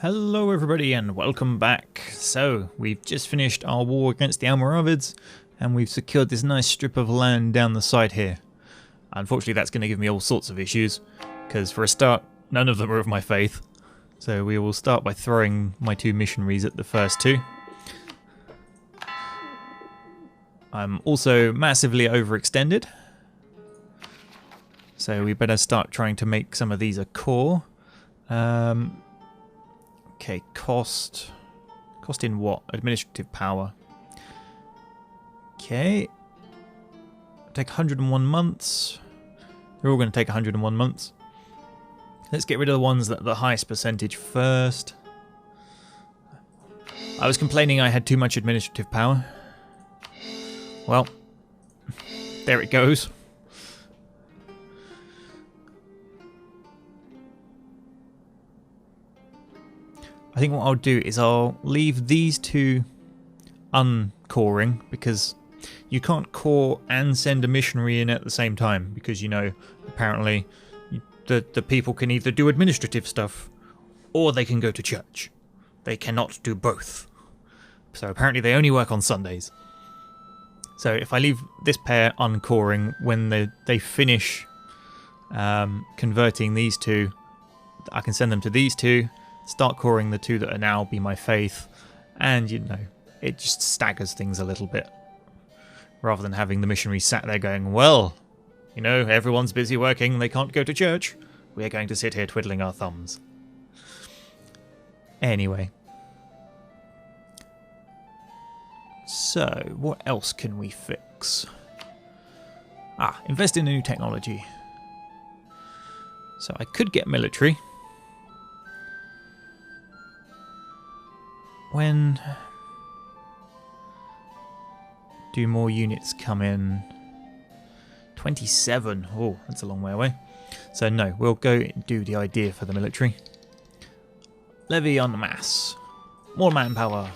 Hello everybody and welcome back. So, we've just finished our war against the Almoravids and we've secured this nice strip of land down the side here. Unfortunately that's going to give me all sorts of issues, because for a start, none of them are of my faith. So we will start by throwing my two missionaries at the first two. I'm also massively overextended, so we better start trying to make some of these a core. Okay, cost in what? Administrative power. Okay. Take 101 months. They're all going to take 101 months. Let's get rid of the ones that are the highest percentage first. I was complaining I had too much administrative power. Well, there it goes. I think what I'll do is I'll leave these two uncoring, because you can't core and send a missionary in at the same time, because, you know, apparently the people can either do administrative stuff or they can go to church. They cannot do both. So apparently they only work on Sundays. So if I leave this pair uncoring, when they finish converting these two, I can send them to these two, start coring the two that are now Be My Faith, and, you know, it just staggers things a little bit. Rather than having the missionaries sat there going, well, you know, everyone's busy working, they can't go to church. We're going to sit here twiddling our thumbs. Anyway. So, what else can we fix? Invest in a new technology. So I could get military. When do more units come in? 27. Oh, that's a long way away. So no, we'll go and do the idea for the military. Levy on mass. More manpower.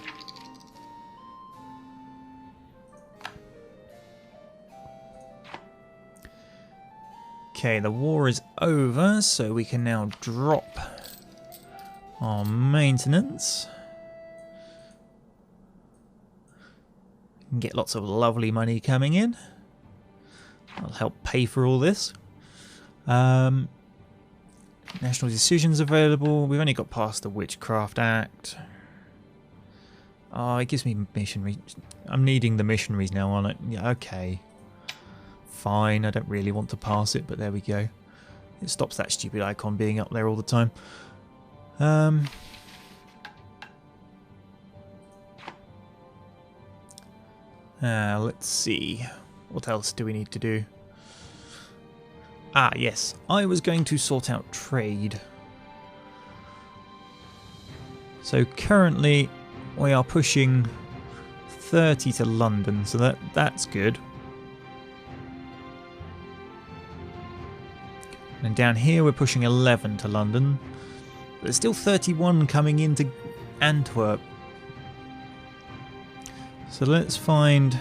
Okay, the war is over, so we can now drop our maintenance. Get lots of lovely money coming in. That'll help pay for all this. National decisions available. We've only got past the Witchcraft Act. Oh, it gives me missionaries. I'm needing the missionaries now, aren't I? Yeah, okay. Fine, I don't really want to pass it, but there we go. It stops that stupid icon being up there all the time. Let's see. What else do we need to do? Yes. I was going to sort out trade. So currently we are pushing 30 to London, so that's good. And down here we're pushing 11 to London. But there's still 31 coming into Antwerp. So let's find...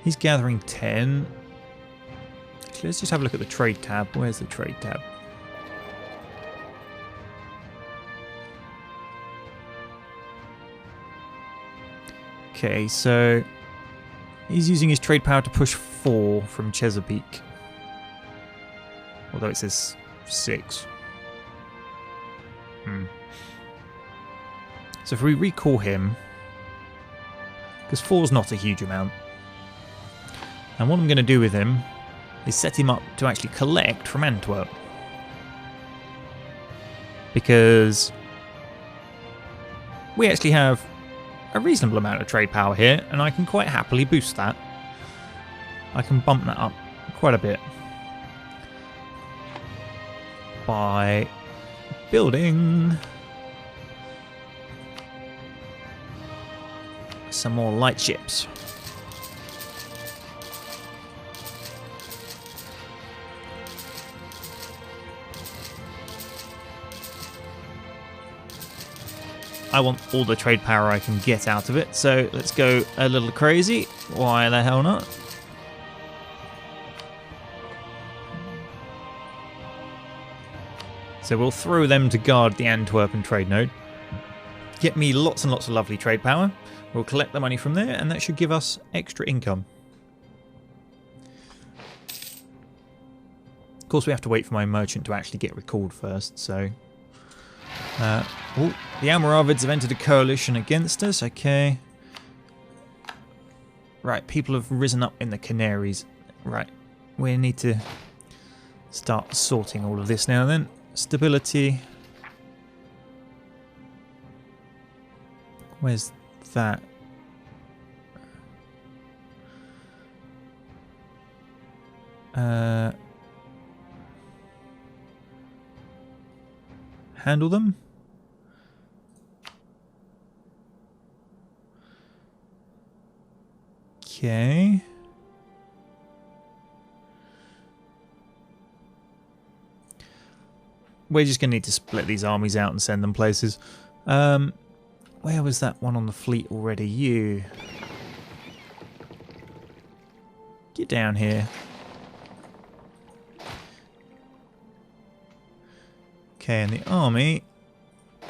He's gathering 10. Actually, let's just have a look at the trade tab. Where's the trade tab? Okay, so he's using his trade power to push 4 from Chesapeake. Although it says 6. So if we recall him... Because 4's not a huge amount. And what I'm going to do with him is set him up to actually collect from Antwerp. Because we actually have a reasonable amount of trade power here, and I can quite happily boost that. I can bump that up quite a bit by building some more light ships. I want all the trade power I can get out of it, so let's go a little crazy. Why the hell not? So we'll throw them to guard the Antwerpen trade node. Get me lots and lots of lovely trade power. We'll collect the money from there, and that should give us extra income. Of course, we have to wait for my merchant to actually get recalled first, so... oh, the Almoravids have entered a coalition against us, okay. Right, people have risen up in the Canaries. Right, we need to start sorting all of this now then. Stability. Where's that? Handle them? Okay. We're just going to need to split these armies out and send them places. Where was that one on the fleet already? You. Get down here. Okay, and the army.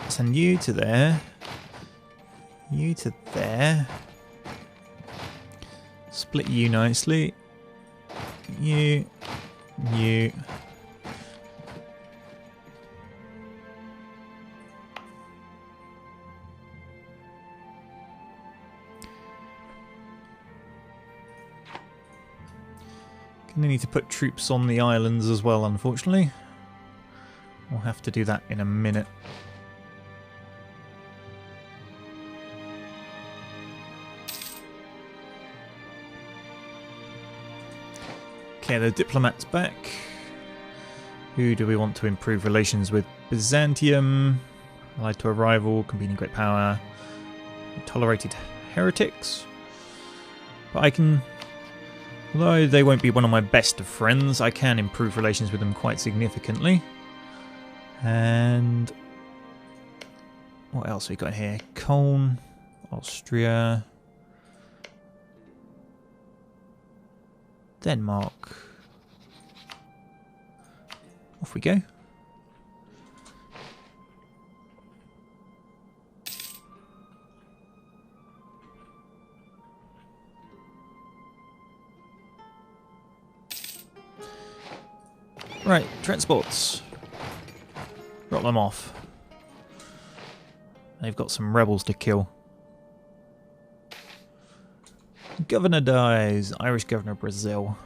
Send you to there. You to there. Split you nicely. You. You. Gonna need to put troops on the islands as well, unfortunately. We'll have to do that in a minute. Okay, the diplomat's back. Who do we want to improve relations with? Byzantium, allied to a rival, competing great power, tolerated heretics. But I can... Although they won't be one of my best of friends, I can improve relations with them quite significantly. And what else we got here? Cologne, Austria, Denmark. Off we go. Right, transports. Drop them off. They've got some rebels to kill. Governor dies. Irish governor of Brazil.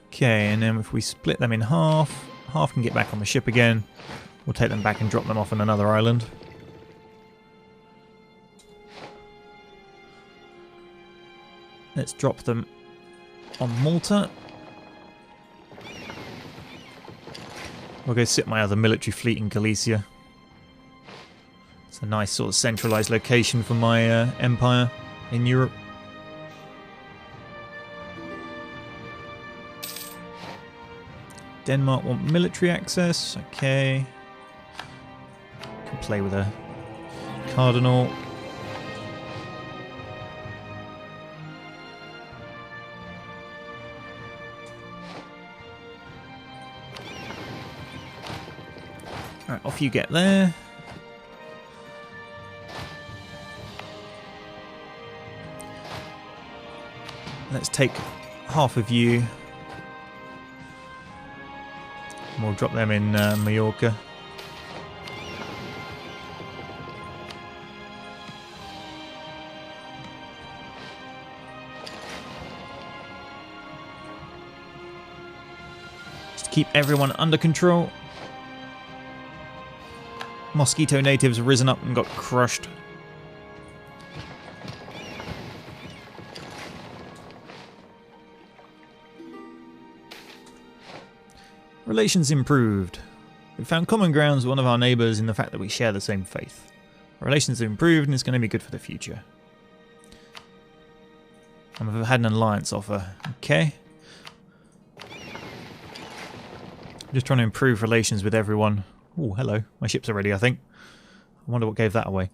Okay, and then if we split them in half, half can get back on the ship again. We'll take them back and drop them off on another island. Let's drop them on Malta. We'll go sit my other military fleet in Galicia. It's a nice sort of centralised location for my empire in Europe. Denmark want military access. Okay. Can play with a cardinal. Right, off you get there. Let's take half of you. And we'll drop them in Mallorca. Just to keep everyone under control. Mosquito natives have risen up and got crushed. Relations improved. We found common grounds with one of our neighbours in the fact that we share the same faith. Relations have improved and it's going to be good for the future. And we've had an alliance offer. Okay. Just trying to improve relations with everyone. Oh, hello. My ship's are ready, I think. I wonder what gave that away.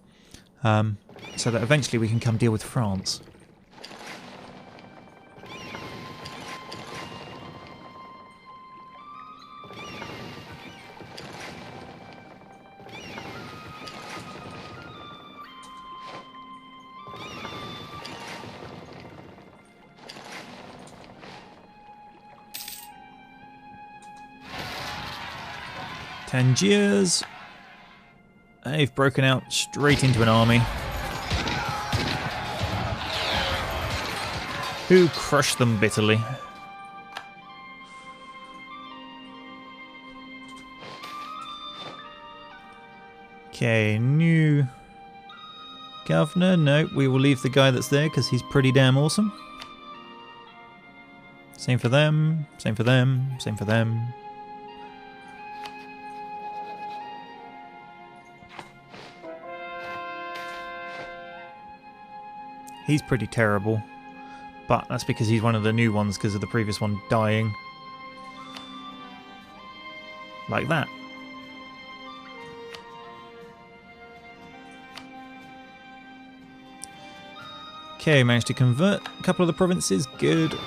So that eventually we can come deal with France. Tangiers. They've broken out straight into an army. Who crushed them bitterly. Okay, new governor. No, we will leave the guy that's there because he's pretty damn awesome. Same for them, same for them, same for them. He's pretty terrible, but that's because he's one of the new ones because of the previous one dying. Like that. Okay, managed to convert a couple of the provinces. Good.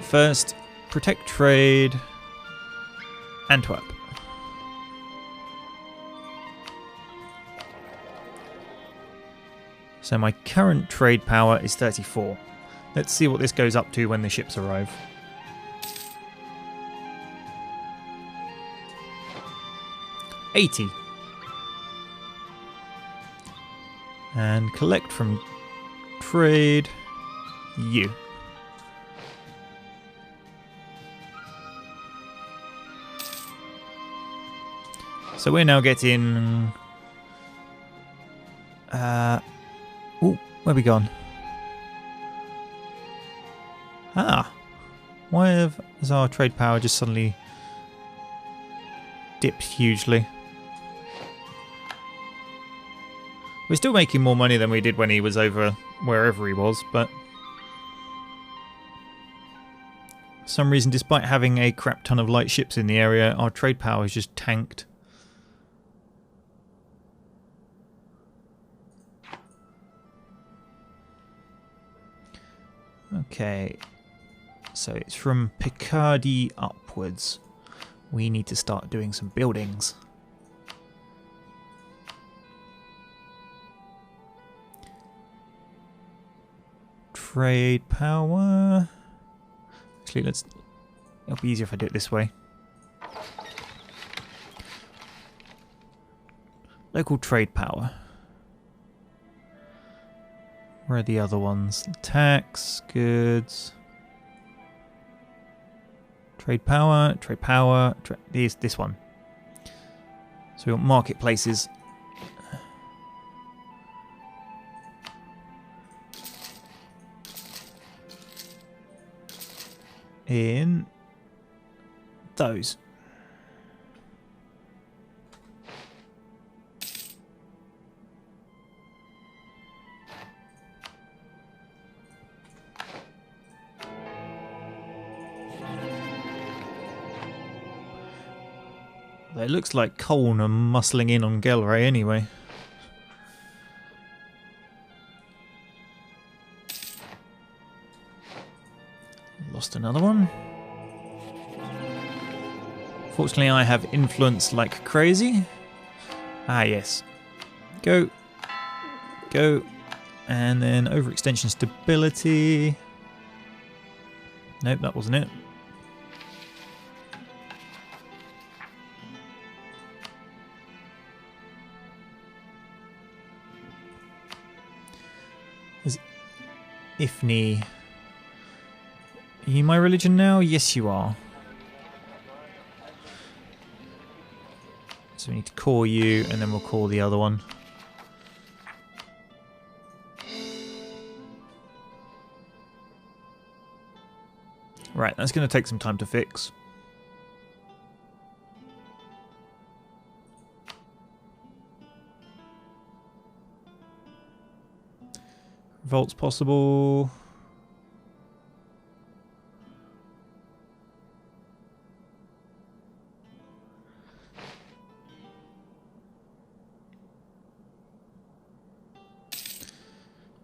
First, protect trade. Antwerp. So my current trade power is 34. Let's see what this goes up to when the ships arrive. $80. And collect from trade you. So we're now getting ooh, where we gone? Why has our trade power just suddenly dipped hugely? We're still making more money than we did when he was over wherever he was, but for some reason, despite having a crap ton of light ships in the area, our trade power is just tanked. Okay, so it's from Picardy upwards. We need to start doing some buildings. Trade power. Actually, it'll be easier if I do it this way. Local trade power. Where are the other ones? Tax, goods, trade power, this one. So we want marketplaces. In those. It looks like Colne are muscling in on Gelray anyway. Lost another one. Fortunately, I have influence like crazy. Ah, yes. Go. Go. And then overextension stability. Nope, that wasn't it. Ifni. Are you my religion now? Yes, you are. So we need to call you, and then we'll call the other one. Right, that's going to take some time to fix. Revolt's possible.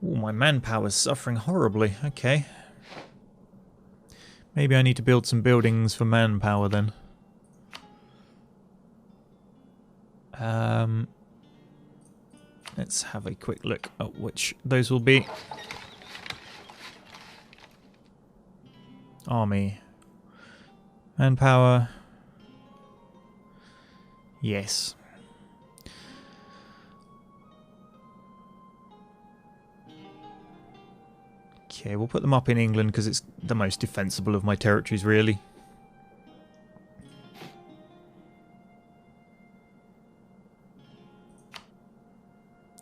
Oh, my manpower's suffering horribly. Okay. Maybe I need to build some buildings for manpower then. Let's have a quick look at which those will be. Army. Manpower. Yes. Okay, we'll put them up in England because it's the most defensible of my territories, really.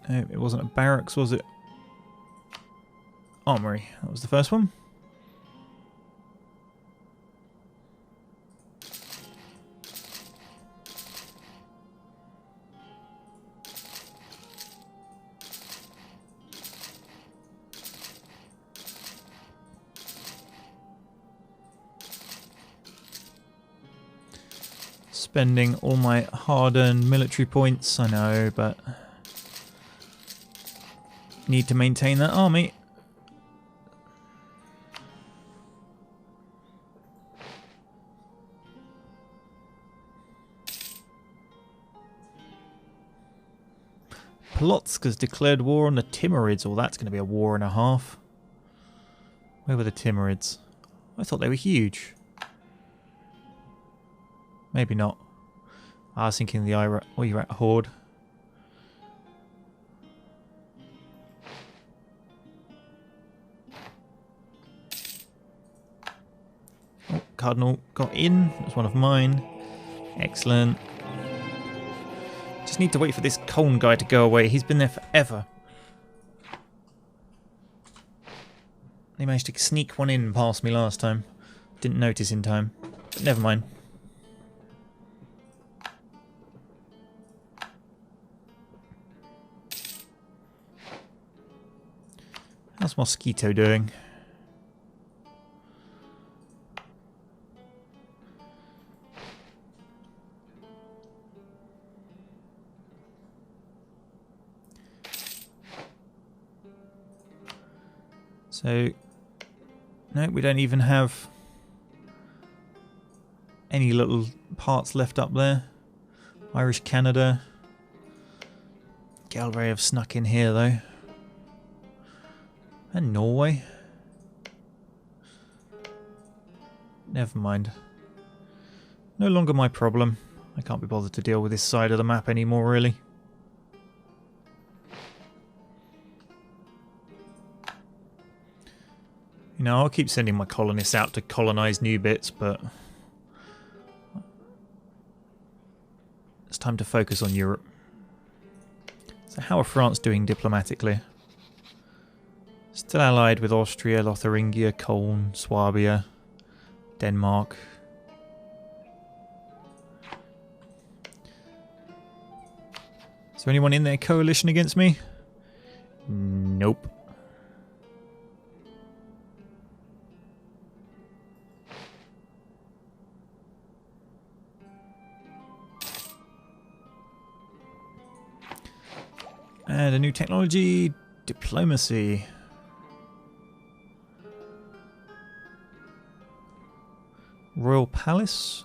Oh, it wasn't a barracks, was it? Armory. That was the first one. Spending all my hard-earned military points, I know, but need to maintain that army. Polotsk has declared war on the Timurids. Oh, that's going to be a war and a half. Where were the Timurids? I thought they were huge. Maybe not. I was thinking the Iraq Horde. Oh, Cardinal got in. That's one of mine. Excellent. Just need to wait for this Coln guy to go away. He's been there forever. They managed to sneak one in past me last time. Didn't notice in time. But never mind. How's Mosquito doing? So, no, we don't even have any little parts left up there. Irish Canada. Galway have snuck in here though. And Norway. Never mind. No longer my problem. I can't be bothered to deal with this side of the map anymore, really. You know, I'll keep sending my colonists out to colonize new bits, but it's time to focus on Europe. So how are France doing diplomatically? Still allied with Austria, Lotharingia, Colne, Swabia, Denmark. Is there anyone in their coalition against me? Nope. And a new technology, diplomacy. Royal Palace.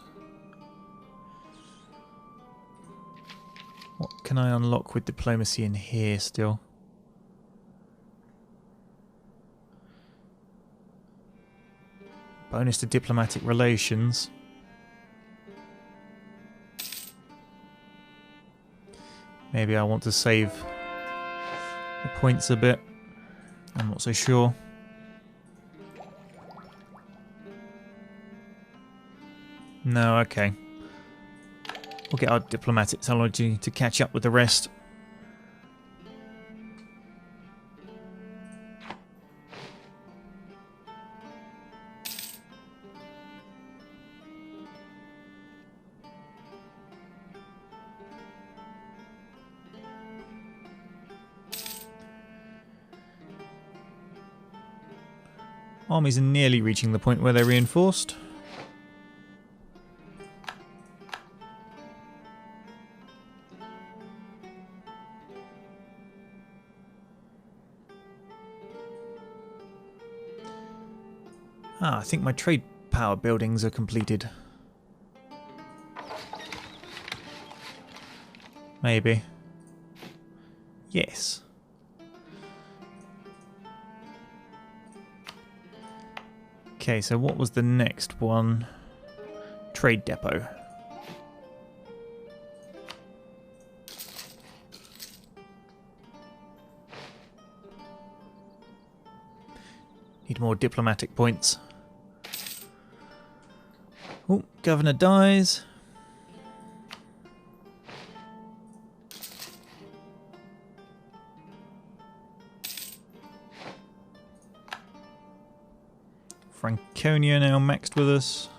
What can I unlock with diplomacy in here still? Bonus to diplomatic relations. Maybe I want to save the points a bit. I'm not so sure. No, okay. We'll get our diplomatic technology to catch up with the rest. Armies are nearly reaching the point where they're reinforced. Ah, I think my trade power buildings are completed. Maybe. Yes. Okay, so what was the next one? Trade depot. Need more diplomatic points. Oh, governor dies. Franconia now maxed with us.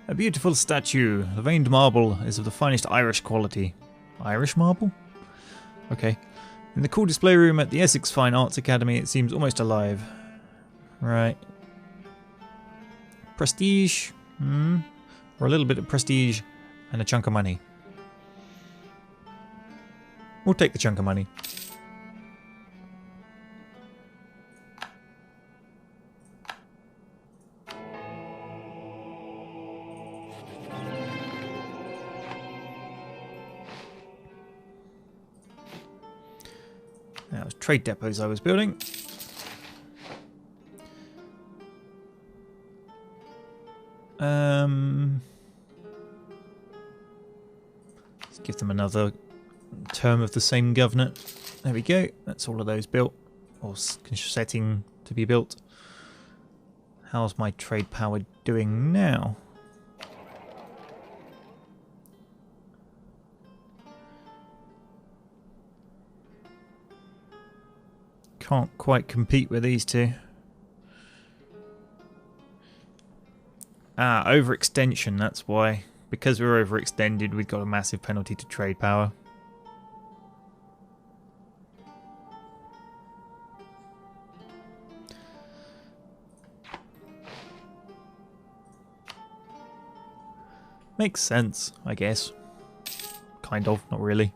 A beautiful statue. The veined marble is of the finest Irish quality. Irish marble? Okay. In the cool display room at the Essex Fine Arts Academy, it seems almost alive. Right. Prestige. Or a little bit of prestige and a chunk of money. We'll take the chunk of money. That was trade depots I was building. Let's give them another term of the same governor. There we go. That's all of those built, or setting to be built. How's my trade power doing now? Can't quite compete with these two. Ah, overextension, that's why. Because we're overextended, we've got a massive penalty to trade power. Makes sense, I guess. Kind of, not really.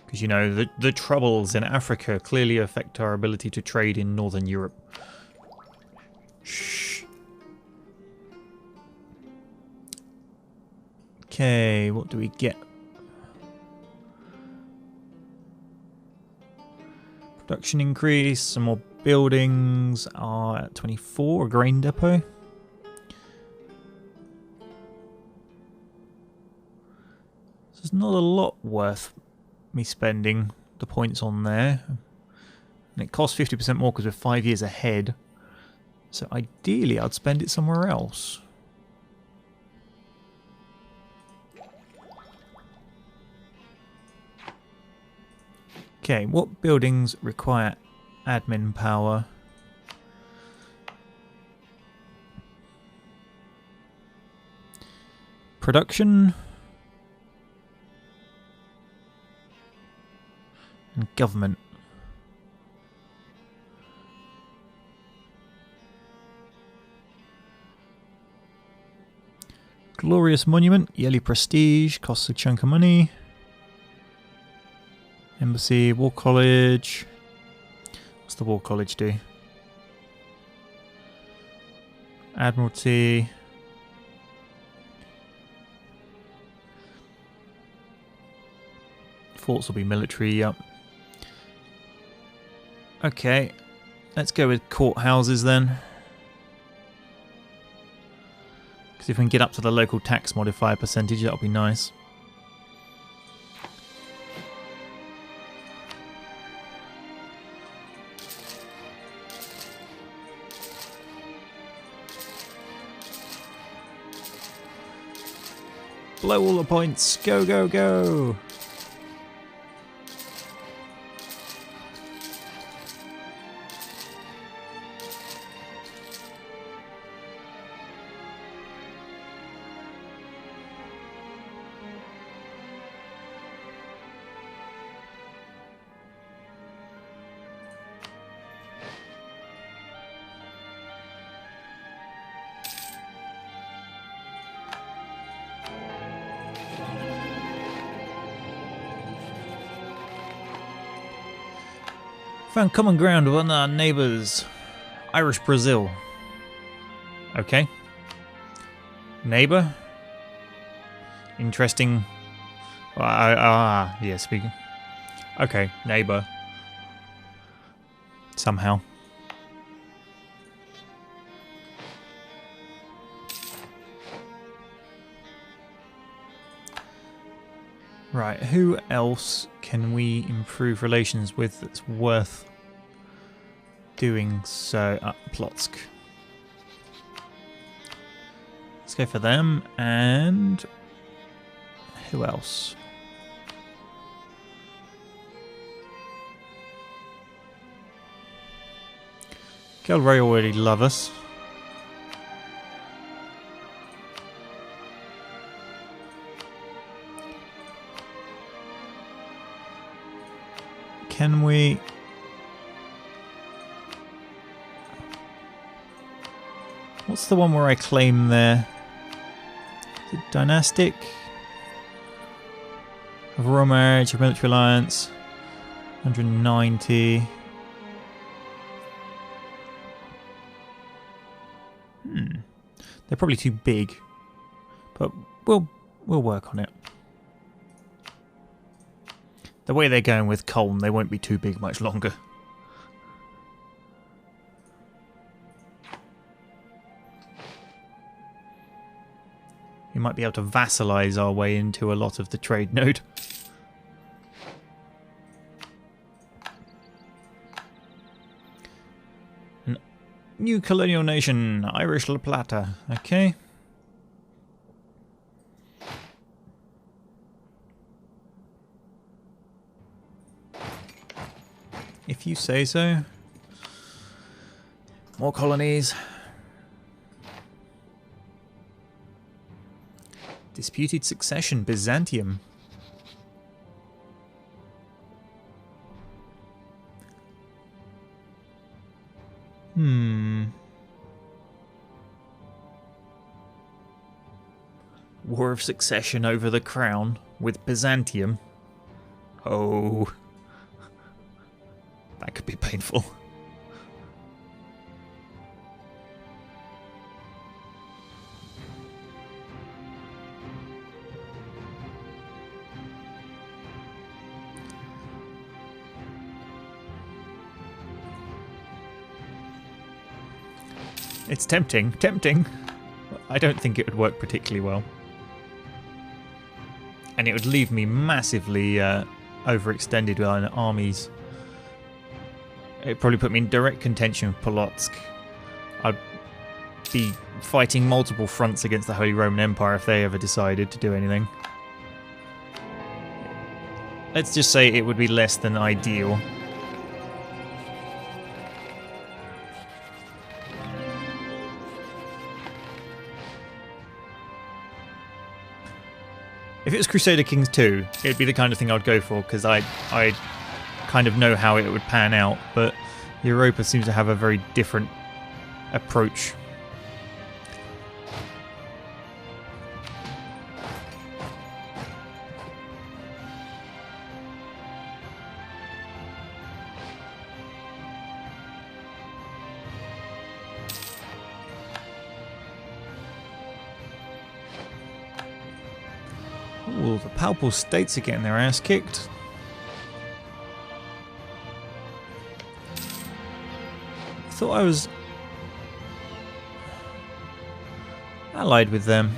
Because, you know, the troubles in Africa clearly affect our ability to trade in Northern Europe. Shh. Okay, what do we get? Production increase, some more buildings are at 24, a grain depot. So there's not a lot worth me spending the points on there. And it costs 50% more because we're 5 years ahead. So ideally I'd spend it somewhere else. Okay, what buildings require admin power? Production and government. Glorious monument, yearly prestige, costs a chunk of money. Embassy, War College. What's the War College do? Admiralty. Forts will be military, yep. Okay, let's go with courthouses then. Because if we can get up to the local tax modifier percentage, that'll be nice. Blow all the points. Go, go, go. Found common ground with one of our neighbours. Irish Brazil. Okay. Neighbour. Interesting. Yeah, speaking. Okay, neighbour. Somehow. Right, who else can we improve relations with that's worth doing so? Plotsk. Let's go for them, and who else? Gelray already love us. Can we... What's the one where I claim there? Is it dynastic? Overall marriage, military alliance, 190. They're probably too big, but we'll work on it. The way they're going with Coln, they won't be too big much longer. We might be able to vassalize our way into a lot of the trade node. New colonial nation, Irish La Plata. Okay. If you say so. More colonies. Disputed succession, Byzantium. War of succession over the crown with Byzantium. Oh. That could be painful. It's tempting, tempting. I don't think it would work particularly well. And it would leave me massively overextended with armies. It'd probably put me in direct contention with Polotsk. I'd be fighting multiple fronts against the Holy Roman Empire if they ever decided to do anything. Let's just say it would be less than ideal. If it was Crusader Kings 2, it'd be the kind of thing I'd go for, because I kind of know how it would pan out, but Europa seems to have a very different approach. Ooh, the Papal States are getting their ass kicked. I thought I was allied with them.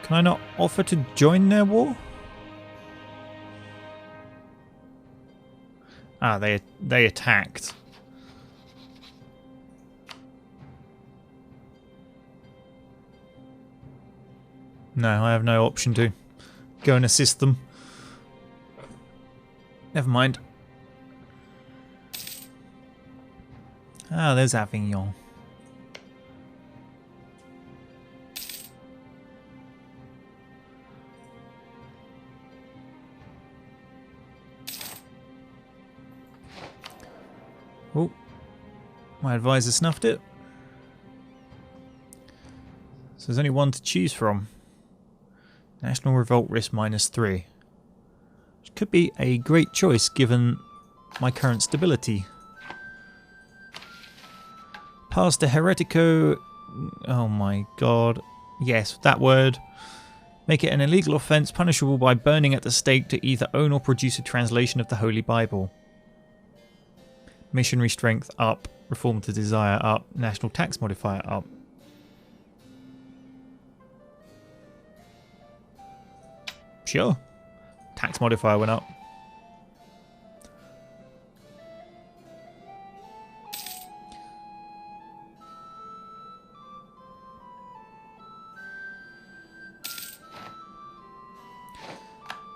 Can I not offer to join their war? Ah, they attacked. No, I have no option to go and assist them. Never mind. Ah, there's Avignon. Oh, my advisor snuffed it. So there's only one to choose from. National Revolt risk -3. Which could be a great choice given my current stability. Pass to Heretico. Oh my god. Yes, that word. Make it an illegal offence punishable by burning at the stake to either own or produce a translation of the Holy Bible. Missionary strength up. Reform to desire up. National tax modifier up. Sure. Tax modifier went up.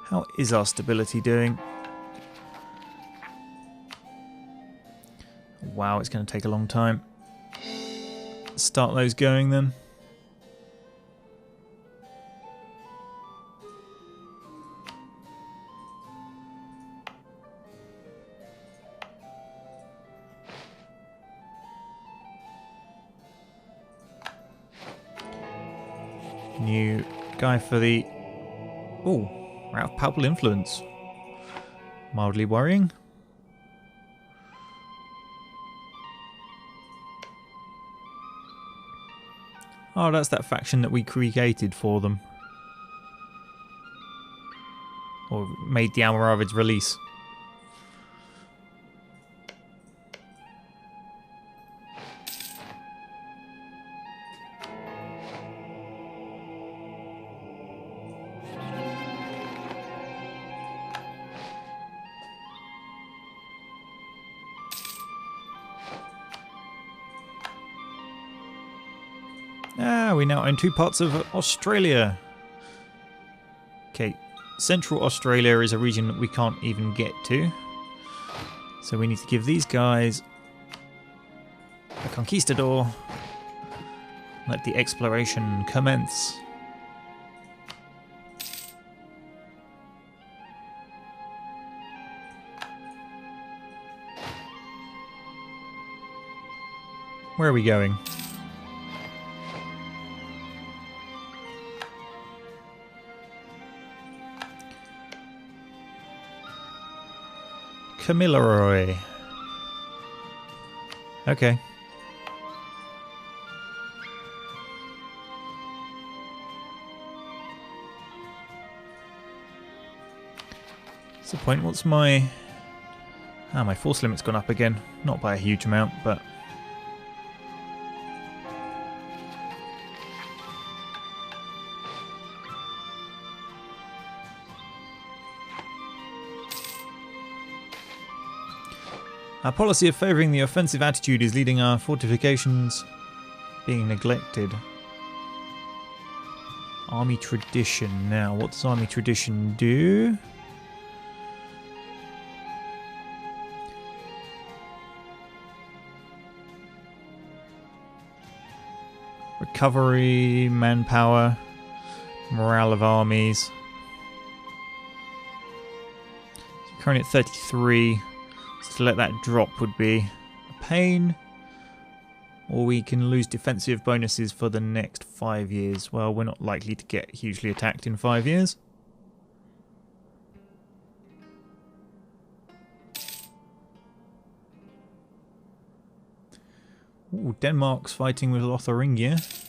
How is our stability doing? Wow, it's going to take a long time. Start those going then. New guy for the... Oh, we're out of palpable influence. Mildly worrying. Oh, that's that faction that we created for them. Or made the Almoravids release. We now own 2 parts of Australia. Okay, Central Australia is a region that we can't even get to. So we need to give these guys a conquistador. Let the exploration commence. Where are we going? Camillaroy. Okay. What's the point? What's my... Ah, my force limit's gone up again. Not by a huge amount, but... Our policy of favouring the offensive attitude is leading our fortifications being neglected. Army tradition. Now, what does army tradition do? Recovery, manpower, morale of armies. So currently at 33. To let that drop would be a pain, or we can lose defensive bonuses for the next 5 years. Well, we're not likely to get hugely attacked in 5 years. Ooh, Denmark's fighting with Lotharingia.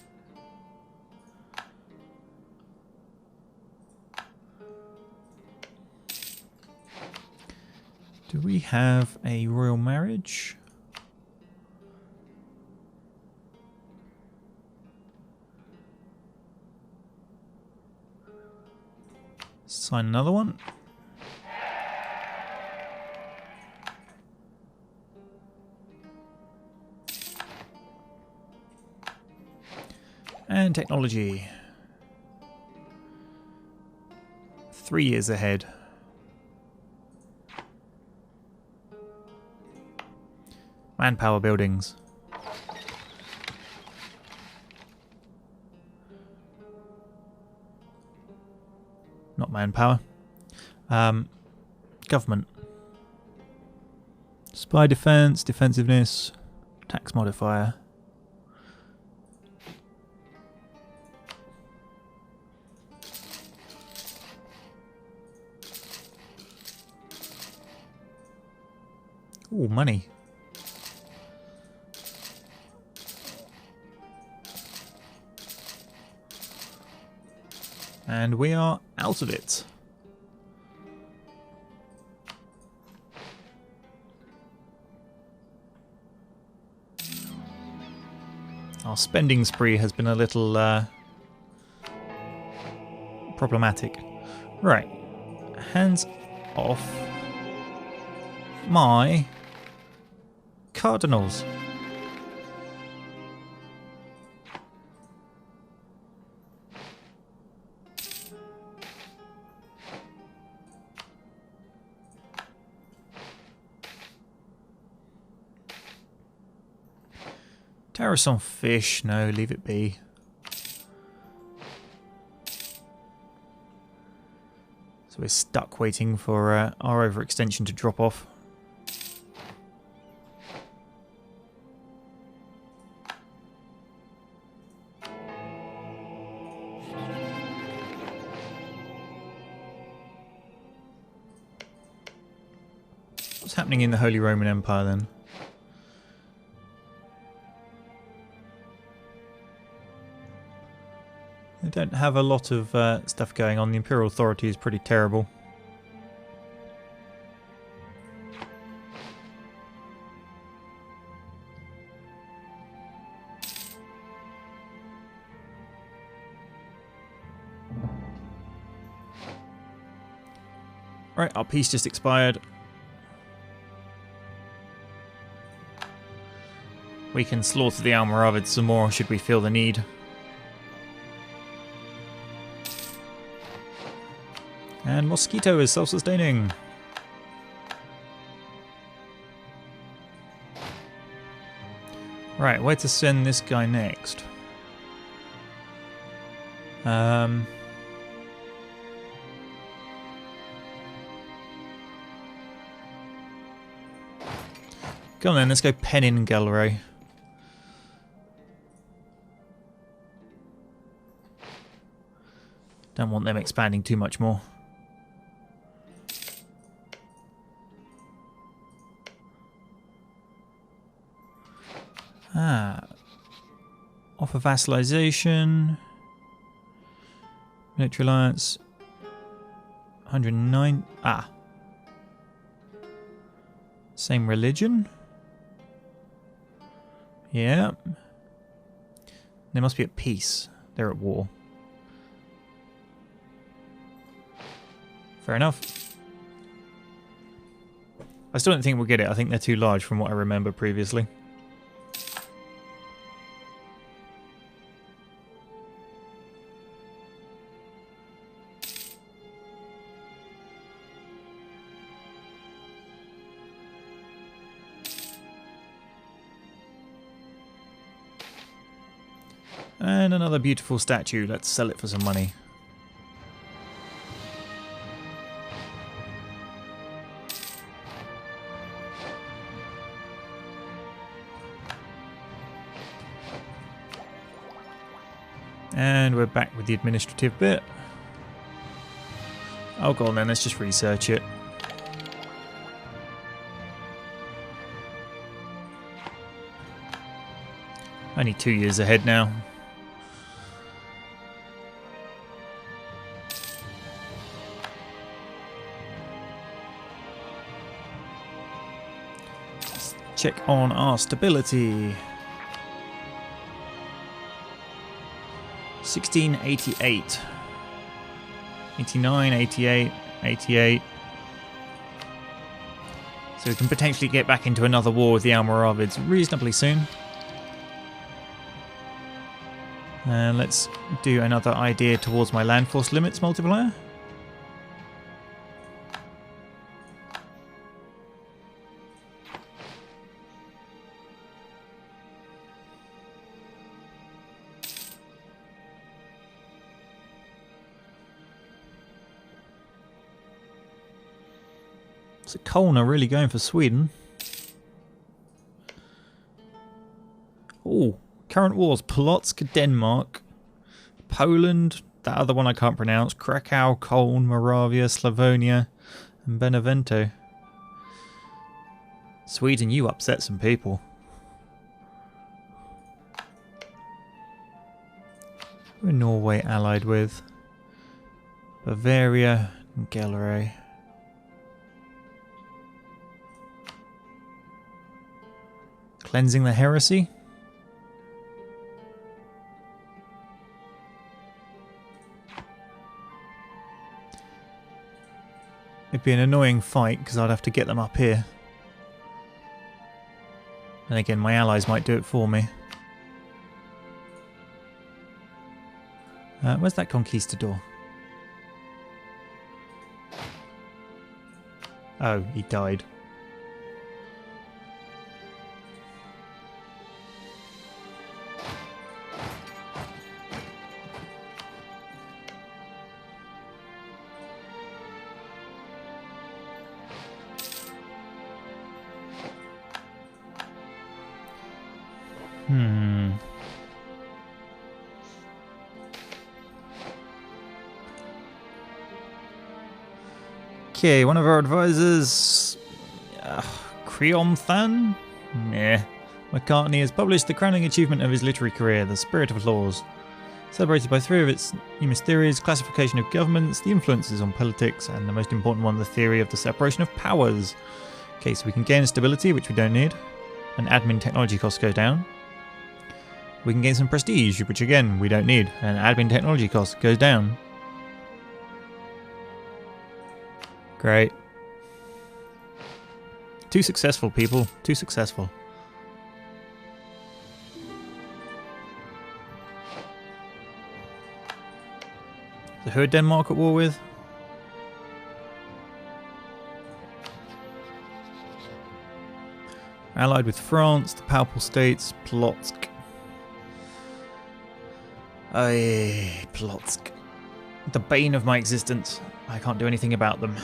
Do we have a royal marriage? Sign another one. And technology. 3 years ahead. Manpower buildings. Not manpower. Government. Spy defense, defensiveness, tax modifier. Ooh, money. And we are out of it. Our spending spree has been a little problematic. Right. Hands off my cardinals. Terrace on fish, no, leave it be. So we're stuck waiting for our overextension to drop off. What's happening in the Holy Roman Empire then? They don't have a lot of stuff going on. The Imperial Authority is pretty terrible. Right, our peace just expired. We can slaughter the Almoravids some more should we feel the need. And Mosquito is self-sustaining. Right, where to send this guy next? Go on then, let's go Peningelre. Don't want them expanding too much more. Offer vassalization. Military alliance. 109. Same religion. Yeah. They must be at peace. They're at war. Fair enough. I still don't think we'll get it. I think they're too large from what I remember previously. And another beautiful statue. Let's sell it for some money. And we're back with the administrative bit. Oh, go on then, let's just research it. Only 2 years ahead now. Let's check on our stability. 1688, 89, 88, 88. So we can potentially get back into another war with the Almoravids reasonably soon. And let's do another idea towards my land force limits multiplier. So Colonial really going for Sweden. Oh, current wars. Polotsk, Denmark, Poland, that other one I can't pronounce, Krakow, Koln, Moravia, Slavonia, and Benevento. Sweden, you upset some people. Who are Norway allied with? Bavaria and Gelre. Cleansing the heresy. It'd be an annoying fight because I'd have to get them up here. And again, my allies might do it for me. Where's that conquistador? Oh, he died. Okay, one of our advisors, Creonthan? Nah. McCartney has published the crowning achievement of his literary career, The Spirit of Laws. Celebrated by three of its numerous theories: classification of governments, the influences on politics, and the most important one, the theory of the separation of powers. Okay, so we can gain stability, which we don't need, and admin technology costs go down. We can gain some prestige, which again, we don't need, and admin technology cost goes down. Great. Too successful, people. Too successful. So who are Denmark at war with? Allied with France, the Papal States, Polotsk. Aye, Polotsk. The bane of my existence. I can't do anything about them.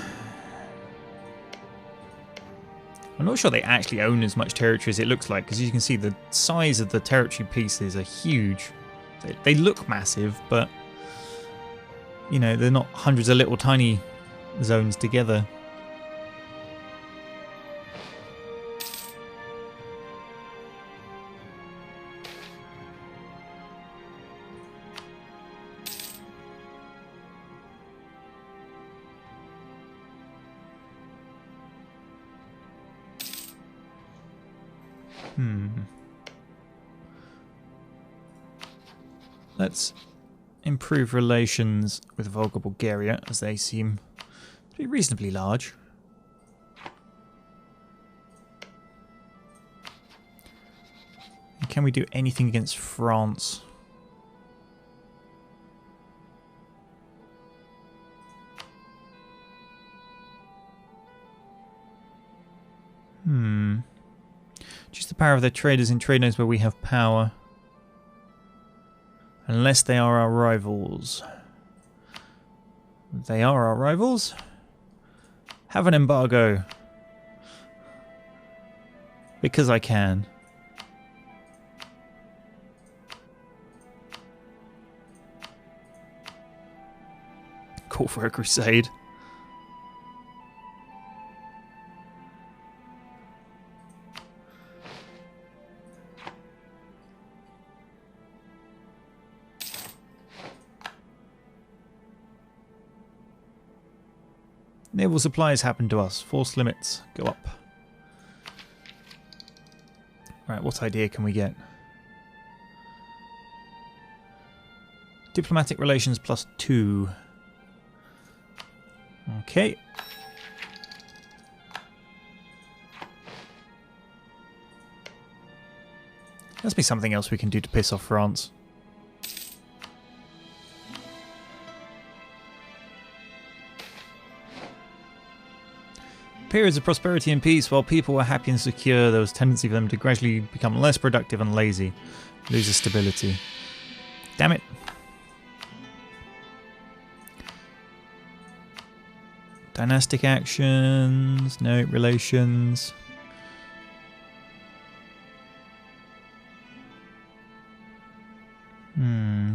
I'm not sure they actually own as much territory as it looks like, because you can see the size of the territory pieces are huge. They look massive, but you know, they're not hundreds of little tiny zones together. Let's improve relations with Volga Bulgaria, as they seem to be reasonably large. And can we do anything against France? Just the power of their traders in trade nodes where we have power. Unless they are our rivals. They are our rivals. Have an embargo. Because I can. Call for a crusade. Naval supplies happen to us. Force limits go up. Right, what idea can we get? Diplomatic relations +2. Okay. Must be something else we can do to piss off France. Periods of prosperity and peace, while people were happy and secure, there was a tendency for them to gradually become less productive and lazy, lose their stability. Damn it. Dynastic actions, no relations.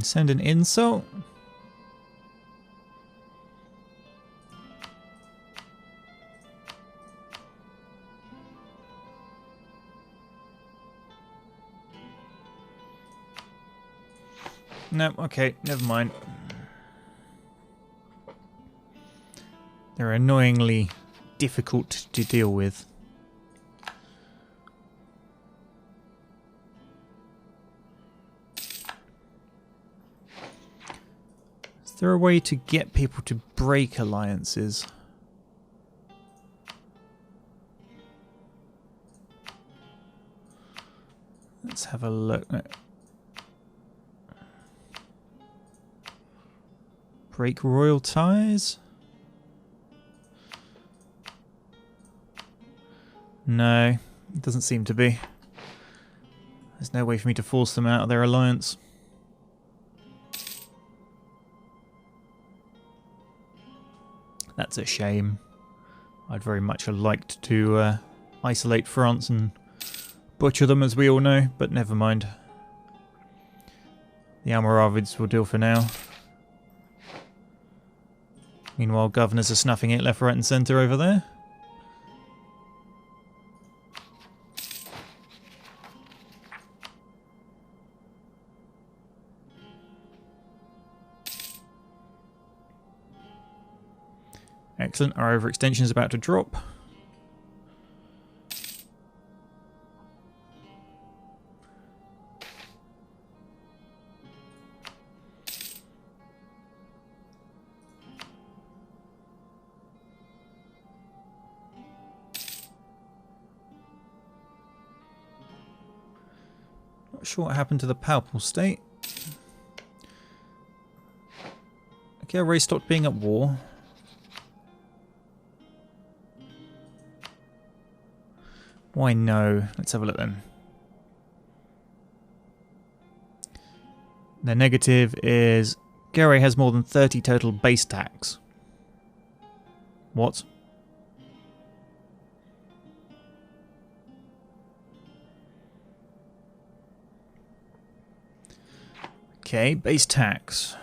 Send an insult. No, okay, never mind. They're annoyingly difficult to deal with. Is there a way to get people to break alliances? Let's have a look. Break royal ties? No, it doesn't seem to be. There's no way for me to force them out of their alliance. That's a shame. I'd very much have liked to isolate France and butcher them, as we all know, but never mind. The Almoravids will do for now. Meanwhile, governors are snuffing it left, right and centre over there. Excellent, our overextension is about to drop. Not sure what happened to the Palpal State. Okay, our race stopped being at war. Why no? Let's have a look then. The negative is Gary has more than 30 total base tax. What? Okay, base tax.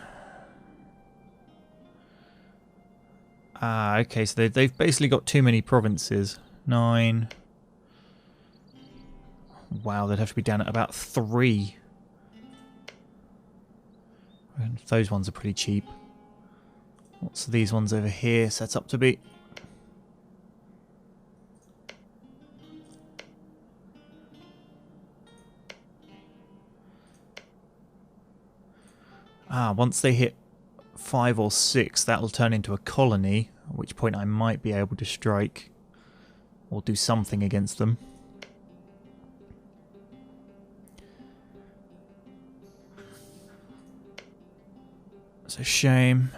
Ah, okay, so they've basically got too many provinces. 9. Wow, they'd have to be down at about 3. And those ones are pretty cheap. What's these ones over here set up to be? Ah, once they hit 5 or 6, that'll turn into a colony, at which point I might be able to strike or do something against them. It's a shame.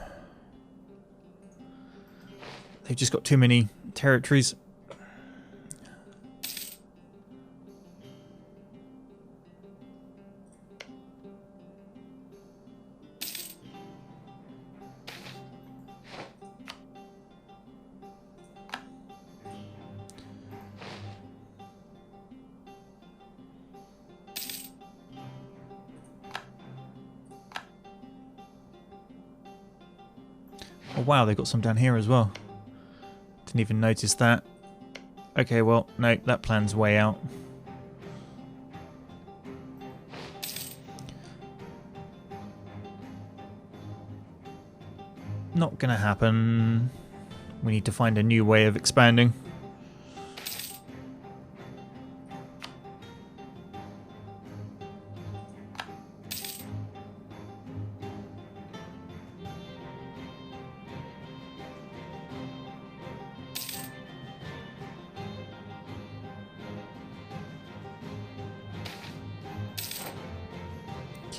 They've just got too many territories. Oh wow, they've got some down here as well. Didn't even notice that. Okay, well, no, that plan's way out. Not gonna happen. We need to find a new way of expanding.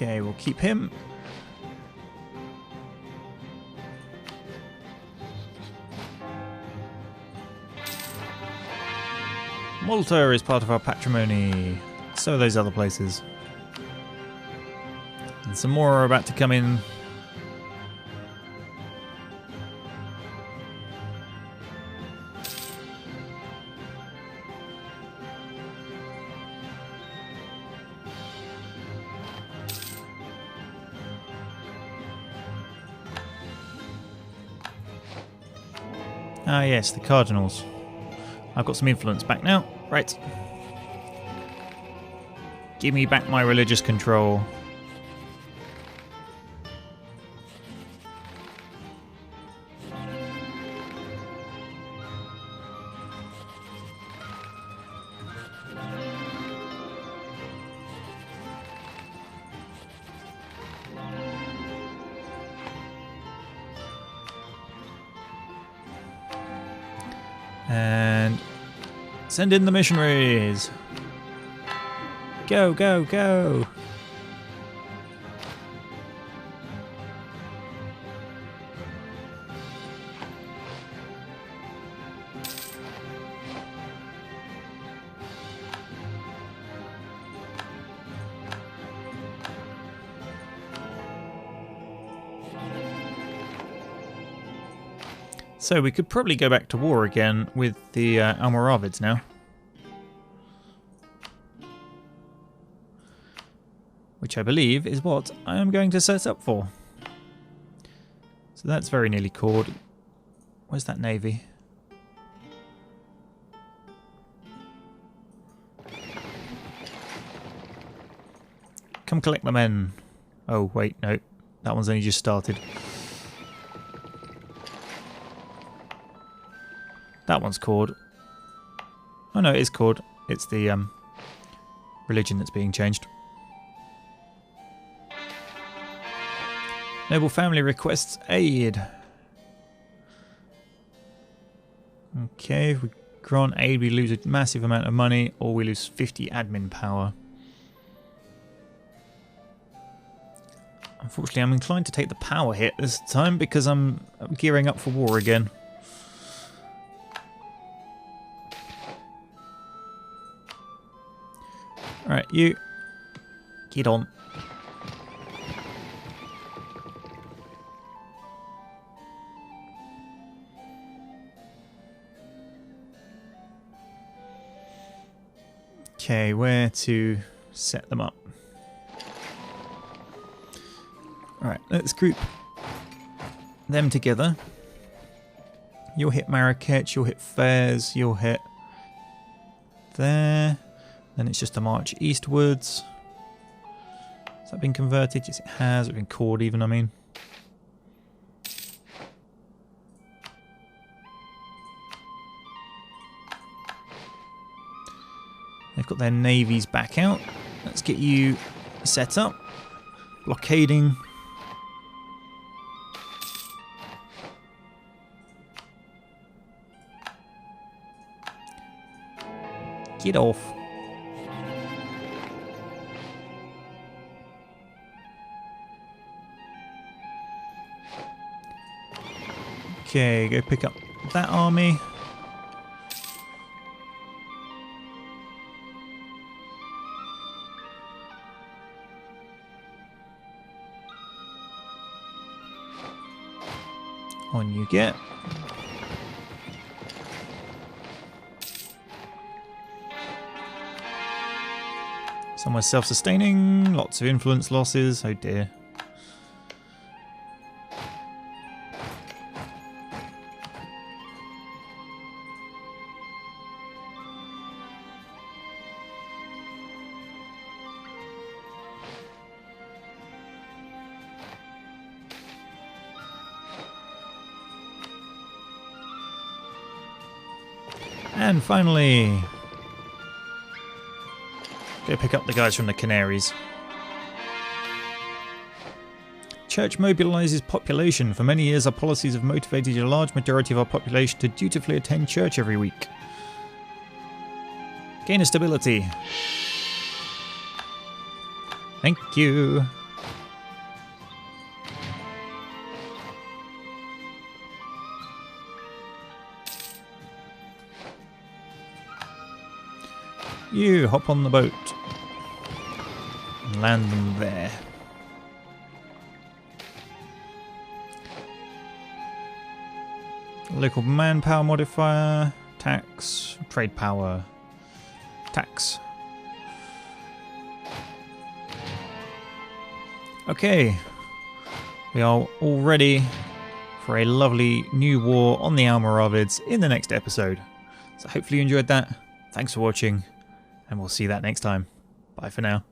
Okay, we'll keep him. Malta is part of our patrimony. So are those other places. And some more are about to come in. Ah yes, the Cardinals. I've got some influence back now. Right. Give me back my religious control. And send in the missionaries. Go, go, go. So we could probably go back to war again with the Almoravids now. Which I believe is what I am going to set up for. So that's very nearly cored. Where's that navy? Come collect the men. Oh wait, no. That one's only just started. That one's cored. Oh no, it is cored. It's the religion that's being changed. Noble family requests aid. Okay, if we grant aid, we lose a massive amount of money, or we lose 50 admin power. Unfortunately, I'm inclined to take the power hit this time because I'm gearing up for war again. Alright, you get on. Okay, where to set them up? Alright, let's group them together. You'll hit Marrakech, you'll hit Fez, you'll hit there. Then it's just a march eastwards. Has that been converted? Yes, it has. It's been cored even, I mean. They've got their navies back out. Let's get you set up. Blockading. Get off. Okay, go pick up that army. On you get. Somewhere self-sustaining, lots of influence losses, oh dear. And finally, go pick up the guys from the Canaries. Church mobilises population. For many years, our policies have motivated a large majority of our population to dutifully attend church every week. Gain a stability. Thank you. You hop on the boat and land them there. Local manpower modifier, tax, trade power, tax. Okay, we are all ready for a lovely new war on the Almoravids in the next episode. So hopefully you enjoyed that. Thanks for watching. And we'll see that next time. Bye for now.